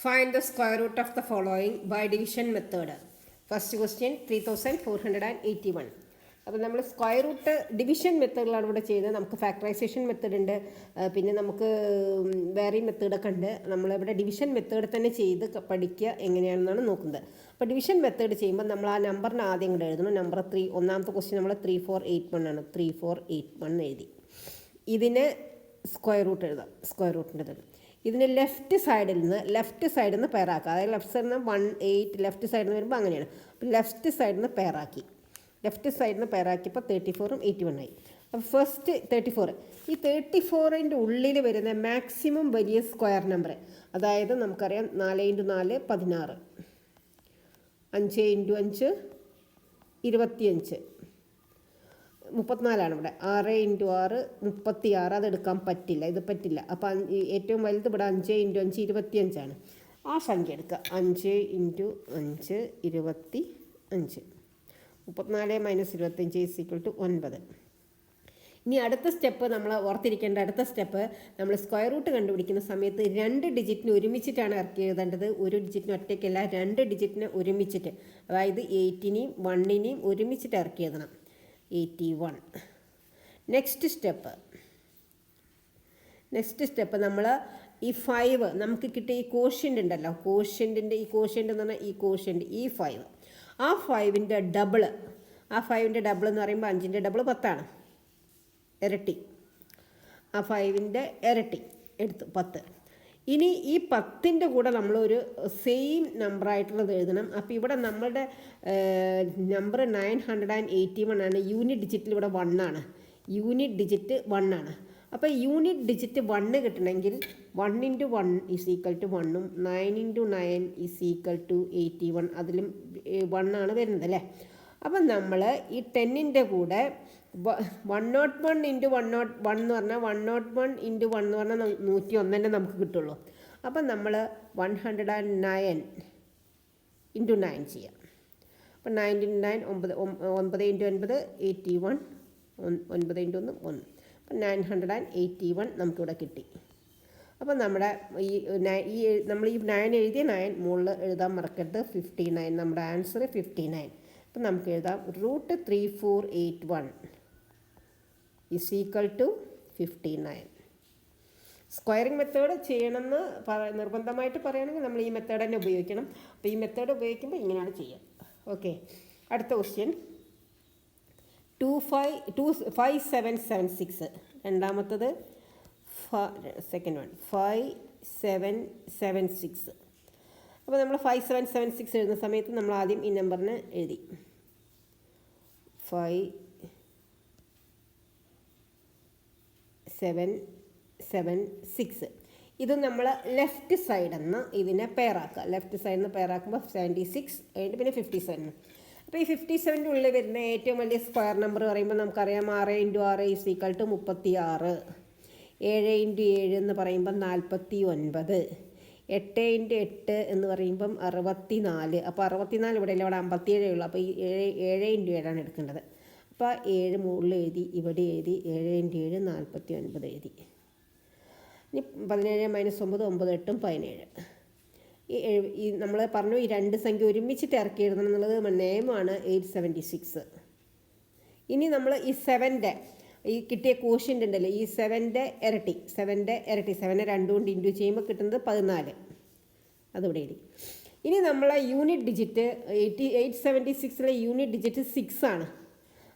Find the square root of the following by division method. First question 3481. അപ്പോൾ നമ്മൾ square root division മെത്തേഡിലാണ് ഇവിടെ ചെയ്യുന്നത്. നമുക്ക് ഫാക്ടറൈസേഷൻ മെത്തേഡ് ഉണ്ട്, പിന്നെ നമുക്ക് വേറെ മെത്തേഡൊക്കെ ഉണ്ട്. നമ്മളിവിടെ ഡിവിഷൻ മെത്തേഡ് തന്നെ ചെയ്ത് പഠിക്കുക എങ്ങനെയാണെന്നാണ് നോക്കുന്നത്. അപ്പോൾ ഡിവിഷൻ മെത്തേഡ് ചെയ്യുമ്പോൾ നമ്മൾ ആ നമ്പറിന് ആദ്യം കൂടെ എഴുതണം. നമ്പർ 3, ഒന്നാമത്തെ ക്വസ്റ്റ്യൻ നമ്മൾ 3481 ആണ്. 3481 എഴുതി. ഇതിന് സ്ക്വയർ റൂട്ട് എഴുതാം. സ്ക്വയർ റൂട്ടിൻ്റെ ഇതിന് ലെഫ്റ്റ് സൈഡിൽ നിന്ന് പെയറാക്കുക. അതായത് ലെഫ്റ്റ് സൈഡിൽ നിന്ന് 18 ലെഫ്റ്റ് സൈഡിൽ നിന്ന് വരുമ്പോൾ അങ്ങനെയാണ്. അപ്പോൾ ലെഫ്റ്റ് സൈഡിൽ നിന്ന് പെയറാക്കി. ലെഫ്റ്റ് സൈഡിൽ നിന്ന് പെയറാക്കിയപ്പോൾ 34ഉം 81 ആയി. അപ്പോൾ ഫസ്റ്റ് 34, ഈ 34ൻ്റെ ഉള്ളിൽ വരുന്ന മാക്സിമം വലിയ സ്ക്വയർ നമ്പർ, അതായത് നമുക്കറിയാം 4 × 4 16, 5 × 5 25, 34 ഇവിടെ. 6 × 6 36, അതെടുക്കാൻ പറ്റില്ല, ഇത് പറ്റില്ല. അപ്പോൾ ഏറ്റവും വലുത് ഇവിടെ 5 × 5 25 ആ സംഖ്യ എടുക്കുക. 5 × 5 25. 34 - 25 = 9. ഇനി അടുത്ത സ്റ്റെപ്പ് നമ്മൾ ഓർത്തിരിക്കേണ്ട അടുത്ത സ്റ്റെപ്പ്, നമ്മൾ സ്ക്വയർ റൂട്ട് കണ്ടുപിടിക്കുന്ന സമയത്ത് 2 ഡിജിറ്റിന് ഒരുമിച്ചിട്ടാണ് ഇറക്കി എഴുതേണ്ടത്. ഒരു ഡിജിറ്റിന് ഒറ്റയ്ക്കല്ല, 2 ഡിജിറ്റിന് ഒരുമിച്ചിട്ട്. അതായത് 8നെയും 1നെയും ഒരുമിച്ചിട്ട് ഇറക്കി എഴുതണം. 81. നെക്സ്റ്റ് സ്റ്റെപ്പ് നമ്മൾ ഈ 5 നമുക്ക് കിട്ടിയ ഈ കോഷ്യൻ്റ് ഉണ്ടല്ലോ, കോഷ്യൻ്റിൻ്റെ ഈ കോഷ്യൻ്റ് എന്ന് പറഞ്ഞാൽ ഈ കോഷ്യൻ്റ്, ഈ 5, ആ 5ൻ്റെ ഡബിള്, ആ 5ൻ്റെ ഡബിൾ എന്ന് പറയുമ്പോൾ 5ൻ്റെ ഡബിൾ 10 ഇരട്ടി. ആ 5ൻ്റെ ഇരട്ടി എടുത്തു 10. ഇനി ഈ 10ൻ്റെ കൂടെ നമ്മളൊരു സെയിം നമ്പറായിട്ടുള്ളത് എഴുതണം. അപ്പോൾ ഇവിടെ നമ്മളുടെ നമ്പർ 981 ആണ്. യൂണിറ്റ് ഡിജിറ്റിൽ ഇവിടെ 1 ആണ്. യൂണിറ്റ് ഡിജിറ്റ് 1 ആണ്. അപ്പോൾ യൂണിറ്റ് ഡിജിറ്റ് 1 കിട്ടണമെങ്കിൽ 1 × 1 = 1ഉം 9 × 9 = 81. അതിലും 1 ആണ് വരുന്നത് അല്ലേ. അപ്പം നമ്മൾ ഈ 10ൻ്റെ കൂടെ 101 × 101 എന്ന് പറഞ്ഞാൽ 101 × 1 എന്ന് പറഞ്ഞാൽ 101 തന്നെ നമുക്ക് കിട്ടുള്ളൂ. അപ്പം നമ്മൾ 109 × 9 ചെയ്യാം. അപ്പം 9 × 9 9 × 9 81, 9 × 1 1. അപ്പം 981 നമുക്കിവിടെ കിട്ടി. അപ്പം നമ്മുടെ നമ്മൾ ഈ 9 എഴുതിയ 9 മുകളിൽ എഴുതാൻ മറക്കരുത്. 59, നമ്മുടെ ആൻസർ 59. അപ്പം നമുക്ക് എഴുതാം √3481 = 59. സ്ക്വയറിംഗ് മെത്തേഡ് ചെയ്യണമെന്ന് നിർബന്ധമായിട്ട് പറയുകയാണെങ്കിൽ നമ്മൾ ഈ മെത്തേഡ് തന്നെ ഉപയോഗിക്കണം. അപ്പോൾ ഈ മെത്തേഡ് ഉപയോഗിക്കുമ്പോൾ ഇങ്ങനെയാണ് ചെയ്യുക. ഓക്കെ, അടുത്ത ക്വസ്റ്റ്യൻ 5776. രണ്ടാമത്തത് സെക്കൻഡ് വൺ 5776. അപ്പോൾ നമ്മൾ 5776 എഴുതുന്ന സമയത്ത് നമ്മൾ ആദ്യം ഈ നമ്പറിന് എഴുതി 5776. ഇത് നമ്മൾ ലെഫ്റ്റ് സൈഡിൽ നിന്ന് ഇതിനെ പെയറാക്കുക. ലെഫ്റ്റ് സൈഡിൽ നിന്ന് പെയറാക്കുമ്പോൾ 76 കഴിഞ്ഞിട്ട് പിന്നെ 57. അപ്പോൾ ഈ 57ൻ്റെ ഉള്ളിൽ വരുന്ന ഏറ്റവും വലിയ സ്ക്വയർ നമ്പർ പറയുമ്പോൾ നമുക്കറിയാം 6 × 6 = 36, 7 × 7 എന്ന് പറയുമ്പം 49, 8 × 8 എന്ന് പറയുമ്പം 64. അപ്പോൾ 64 ഇവിടെ ഇല്ല, ഇവിടെ 57 ഉള്ളൂ. അപ്പോൾ ഈ 7 × 7 എടുക്കേണ്ടത്. അപ്പോൾ 7 മുകളിൽ എഴുതി, ഇവിടെ എഴുതി, 7 × 7 49 എഴുതി. ഇനി 17 - 9 9 8 17. ഈ നമ്മൾ പറഞ്ഞു ഈ 2 സംഖ്യ ഒരുമിച്ചിട്ട് ഇറക്കി എഴുതണം എന്നുള്ളത് നിയമമാണ് 876. ഇനി നമ്മൾ ഈ 7ൻ്റെ ഈ കിട്ടിയ കോഷ്യൻ്റ് ഉണ്ടല്ലോ, ഈ 7ൻ്റെ ഇരട്ടി 7നെ 2 കൊണ്ട് ഇൻറ്റു ചെയ്യുമ്പോൾ കിട്ടുന്നത് 14. അതിവിടെ എഴുതി. ഇനി നമ്മളെ യൂണിറ്റ് ഡിജിറ്റ് 876ലെ യൂണിറ്റ് ഡിജിറ്റ് 6 ആണ്.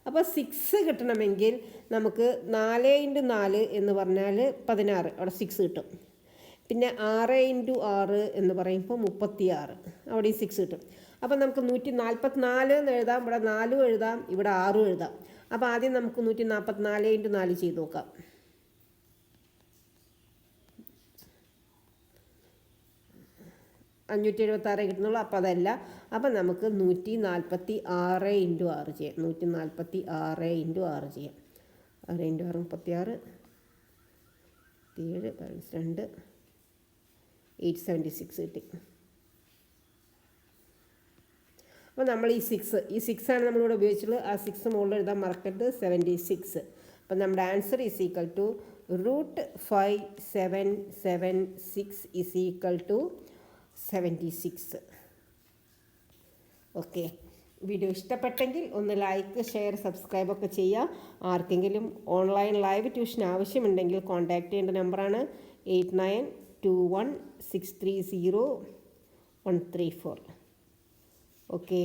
അപ്പോൾ 6 കിട്ടണമെങ്കിൽ നമുക്ക് 4 × 4 എന്ന് പറഞ്ഞാൽ 16, അവിടെ 6 കിട്ടും. പിന്നെ 6 × 6 എന്ന് പറയുമ്പോൾ 36, അവിടെ ഈ 6 കിട്ടും. അപ്പോൾ നമുക്ക് 144 എന്ന് എഴുതാം, ഇവിടെ 4 എഴുതാം, ഇവിടെ 6 എഴുതാം. അപ്പോൾ ആദ്യം നമുക്ക് 144 × 4 ചെയ്ത് നോക്കാം. $576 കിട്ടുന്നുള്ളൂ. അപ്പോൾ അതല്ല, അപ്പം നമുക്ക് 146 × 6 ചെയ്യാം. 146 × 6 ചെയ്യാം. 6 × 6 36, 7 2 876 കിട്ടി. അപ്പോൾ നമ്മൾ ഈ 6 ആണ് നമ്മളിവിടെ ഉപയോഗിച്ചുള്ളത്. ആ 6 മുകളിൽ എഴുതാൻ മറക്കരുത്, 76. അപ്പം നമ്മുടെ ആൻസർ = √5776 = 76. ഓക്കെ, വീഡിയോ ഇഷ്ടപ്പെട്ടെങ്കിൽ ഒന്ന് ലൈക്ക്, ഷെയർ, സബ്സ്ക്രൈബ് ഒക്കെ ചെയ്യുക. ആർക്കെങ്കിലും ഓൺലൈൻ ലൈവ് ട്യൂഷൻ ആവശ്യമുണ്ടെങ്കിൽ കോൺടാക്റ്റ് ചെയ്യേണ്ട നമ്പറാണ് 8921630134. ഓക്കെ.